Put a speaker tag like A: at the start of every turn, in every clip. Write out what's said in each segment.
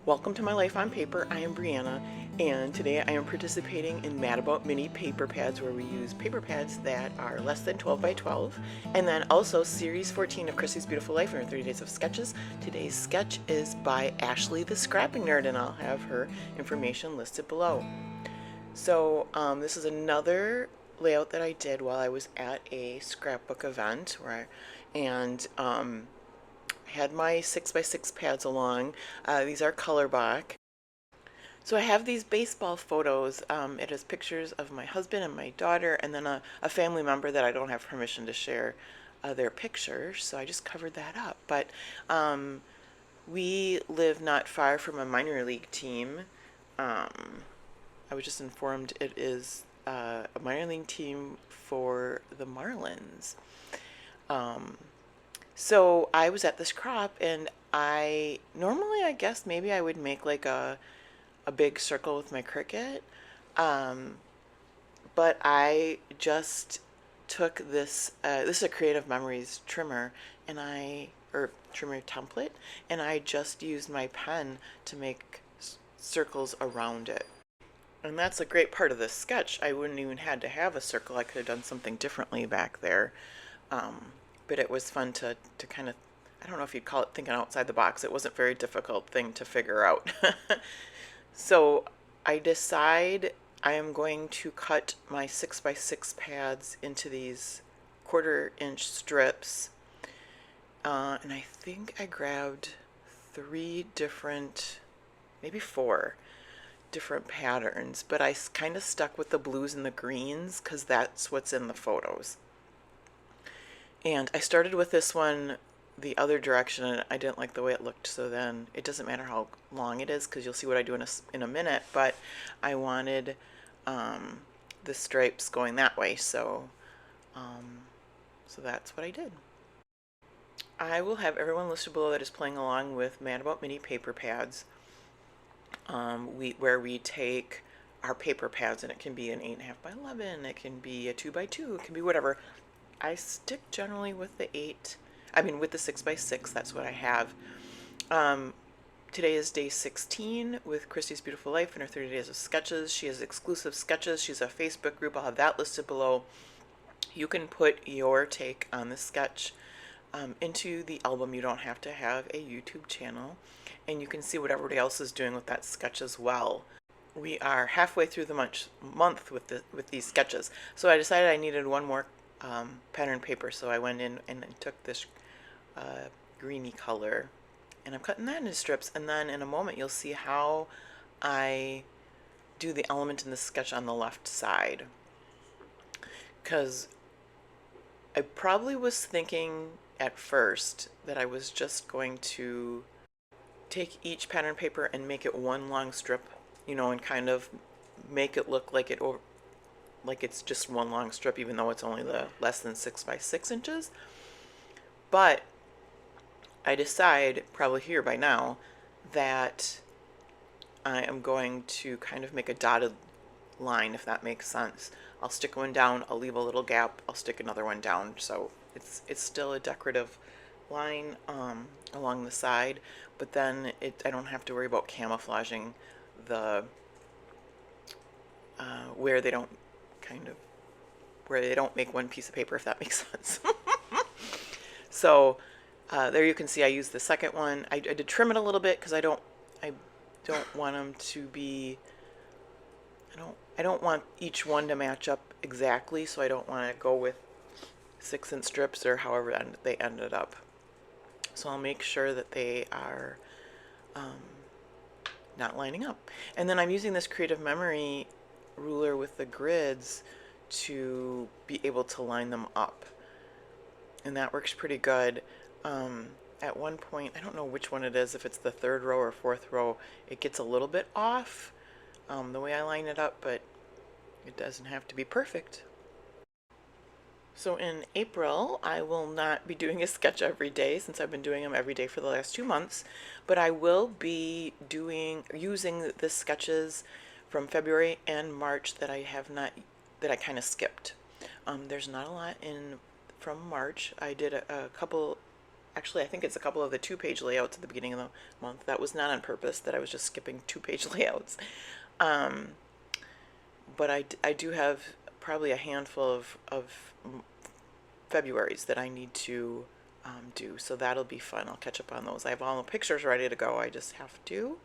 A: Welcome to my life on paper. I am Brianna, and today I am participating in Mad About Mini paper pads, where we use paper pads that are less than 12 by 12, and then also series 14 of Christy's Beautiful Life in her 30 Days of Sketches. Today's sketch is by Ashley the Scrapping Nerd, and I'll have her information listed below. So this is another layout that I did while I was at a scrapbook event and had my 6x6 pads along. These are color block. So I have these baseball photos. It has pictures of my husband and my daughter, and then a family member that I don't have permission to share their pictures, so I just covered that up. But we live not far from a minor league team. I was just informed it is a minor league team for the Marlins. So I was at this crop, and I guess maybe I would make like a big circle with my Cricut, but I just took this. This is a Creative Memories trimmer, or trimmer template, and I just used my pen to make circles around it. And that's a great part of this sketch. I wouldn't even had to have a circle. I could have done something differently back there. But it was fun to kind of, I don't know if you'd call it thinking outside the box. It wasn't a very difficult thing to figure out. So I decide I am going to cut my 6x6 pads into these 1/4-inch strips. And I think I grabbed 3 different, maybe 4 different patterns, but I kind of stuck with the blues and the greens because that's what's in the photos. And I started with this one the other direction, and I didn't like the way it looked, so then it doesn't matter how long it is because you'll see what I do in a minute, but I wanted the stripes going that way, so that's what I did. I will have everyone listed below that is playing along with Mad About Mini paper pads, where we take our paper pads, and it can be an 8.5 by 11, it can be a 2 by 2, it can be whatever. I stick generally with the 6x6, that's what I have. Today is day 16 with Christy's Beautiful Life and her 30 Days of Sketches. She has exclusive sketches. She's a Facebook group. I'll have that listed below. You can put your take on the sketch into the album. You don't have to have a YouTube channel, and you can see what everybody else is doing with that sketch as well. We are halfway through the month with these sketches, so I decided I needed one more pattern paper, so I went in and took this greeny color, and I'm cutting that into strips, and then in a moment you'll see how I do the element in the sketch on the left side, because I probably was thinking at first that I was just going to take each pattern paper and make it one long strip, and kind of make it look like it's just one long strip, even though it's only the less than 6x6 inches. But I decide, probably here by now, that I am going to kind of make a dotted line, if that makes sense. I'll stick one down, I'll leave a little gap, I'll stick another one down, so it's still a decorative line along the side, but then I don't have to worry about camouflaging the where they don't make one piece of paper, if that makes sense. So there you can see I used the second one. I did trim it a little bit because I don't want them to be, I don't want each one to match up exactly, so I don't want to go with 6-inch strips or however they ended up. So I'll make sure that they are not lining up. And then I'm using this Creative Memory ruler with the grids to be able to line them up, and that works pretty good. At one point, I don't know which one it is, if it's the 3rd row or 4th row, it gets a little bit off the way I line it up, but it doesn't have to be perfect. So in April, I will not be doing a sketch every day, since I've been doing them every day for the last 2 months, but I will be using the sketches from February and March that I kind of skipped. There's not a lot in from March. I did a couple Actually, I think it's a couple of the 2-page layouts at the beginning of the month. That was not on purpose, that I was just skipping 2-page layouts. Um, but I do have probably a handful of Februaries that I need to do, so that'll be fun. I'll catch up on those. I have all the pictures ready to go. I just have to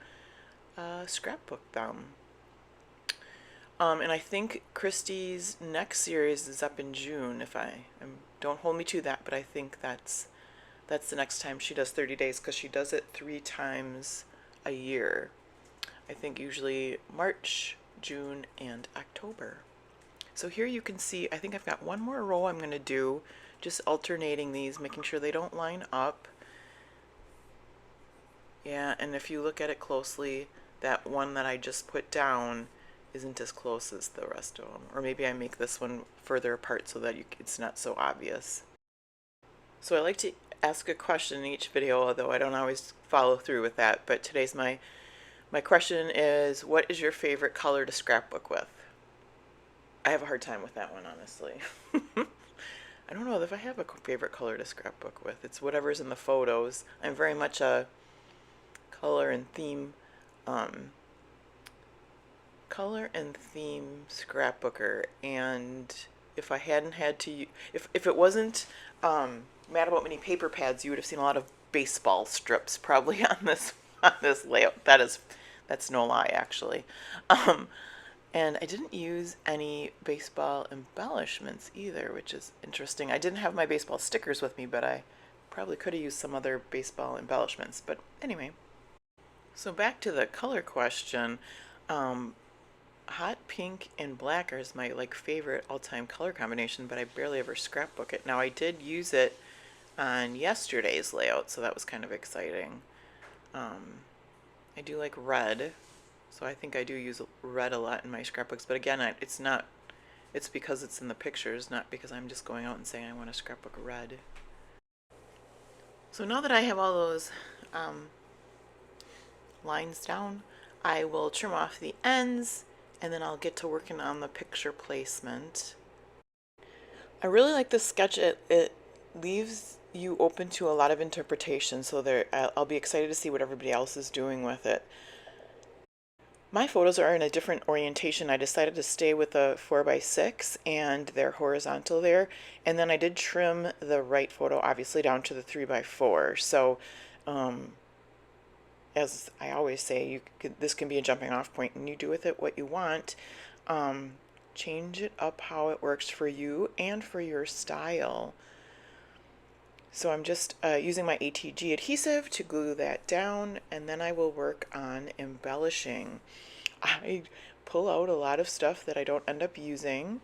A: scrapbook them. And I think Christy's next series is up in June. If don't hold me to that, but I think that's the next time she does 30 days, because she does it 3 times a year. I think usually March, June, and October. So here you can see, I think I've got one more row I'm going to do, just alternating these, making sure they don't line up. Yeah, and if you look at it closely, that one that I just put down isn't as close as the rest of them. Or maybe I make this one further apart so that it's not so obvious. So I like to ask a question in each video, although I don't always follow through with that. But today's my question is, what is your favorite color to scrapbook with? I have a hard time with that one, honestly. I don't know if I have a favorite color to scrapbook with. It's whatever's in the photos. I'm very much a color and theme scrapbooker, and if I hadn't had to, if it wasn't Mad About Mini paper pads, you would have seen a lot of baseball strips probably on this layout. That's no lie, actually. And I didn't use any baseball embellishments either, which is interesting. I didn't have my baseball stickers with me, but I probably could have used some other baseball embellishments. But anyway, so back to the color question. Hot pink and black is my favorite all-time color combination, but I barely ever scrapbook it. Now I did use it on yesterday's layout, so that was kind of exciting. I do like red, so I think I do use red a lot in my scrapbooks, but again, it's because it's in the pictures, not because I'm just going out and saying I want to scrapbook red. So now that I have all those lines down, I will trim off the ends, and then I'll get to working on the picture placement. I really like this sketch. It leaves you open to a lot of interpretation, so I'll be excited to see what everybody else is doing with it. My photos are in a different orientation. I decided to stay with a 4x6, and they're horizontal there, and then I did trim the right photo obviously down to the 3x4. So as I always say, this can be a jumping off point, and you do with it what you want. Change it up how it works for you and for your style. So I'm just using my ATG adhesive to glue that down, and then I will work on embellishing. I pull out a lot of stuff that I don't end up using.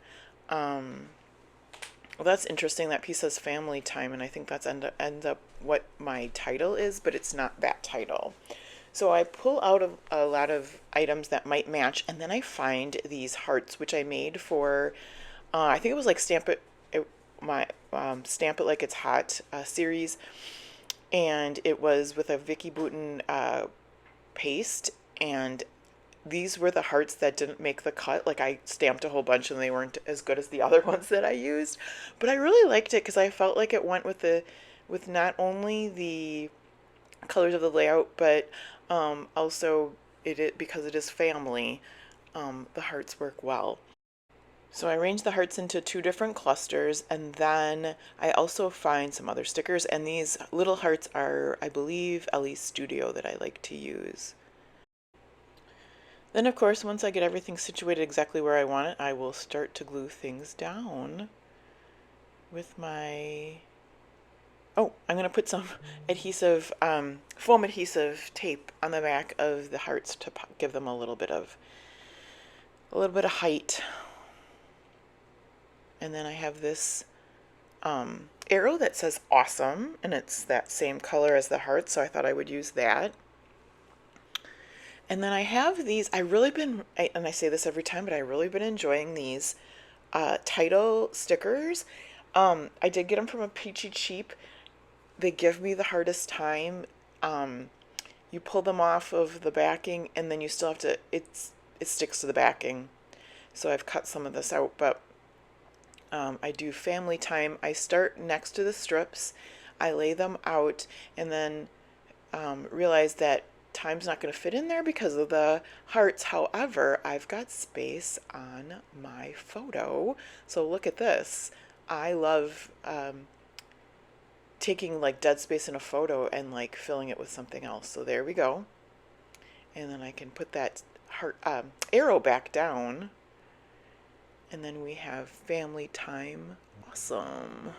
A: Well, that's interesting. That piece says family time, and I think that's ends up what my title is, but it's not that title. So I pull out a lot of items that might match, and then I find these hearts, which I made for, I think it was like Stamp It Like It's Hot series, and it was with a Vicky Bouton paste, and these were the hearts that didn't make the cut. Like, I stamped a whole bunch and they weren't as good as the other ones that I used, but I really liked it because I felt like it went with not only the colors of the layout, but also because it is family, the hearts work well. So I arranged the hearts into 2 different clusters, and then I also find some other stickers, and these little hearts are, I believe, Ellie's Studio that I like to use. Then, of course, once I get everything situated exactly where I want it, I will start to glue things down with my... Oh, I'm going to put some adhesive, foam adhesive tape on the back of the hearts to give them a little bit of height. And then I have this arrow that says awesome, and it's that same color as the heart, so I thought I would use that. And then I have these, and I say this every time, but I've really been enjoying these title stickers. I did get them from a Peachy Cheap. They give me the hardest time. You pull them off of the backing, and then you still have to, it sticks to the backing. So I've cut some of this out, but I do family time. I start next to the strips. I lay them out and then realize that time's not going to fit in there because of the hearts. However, I've got space on my photo. So look at this. I love taking like dead space in a photo and like filling it with something else. So there we go. And then I can put that heart arrow back down. And then we have family time. Awesome.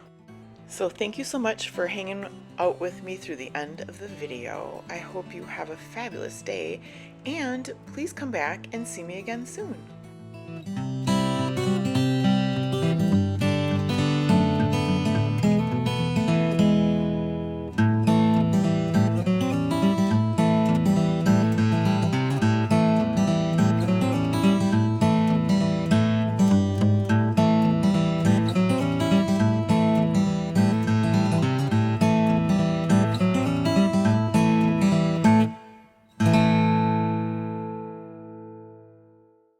A: So thank you so much for hanging out with me through the end of the video. I hope you have a fabulous day, and please come back and see me again soon.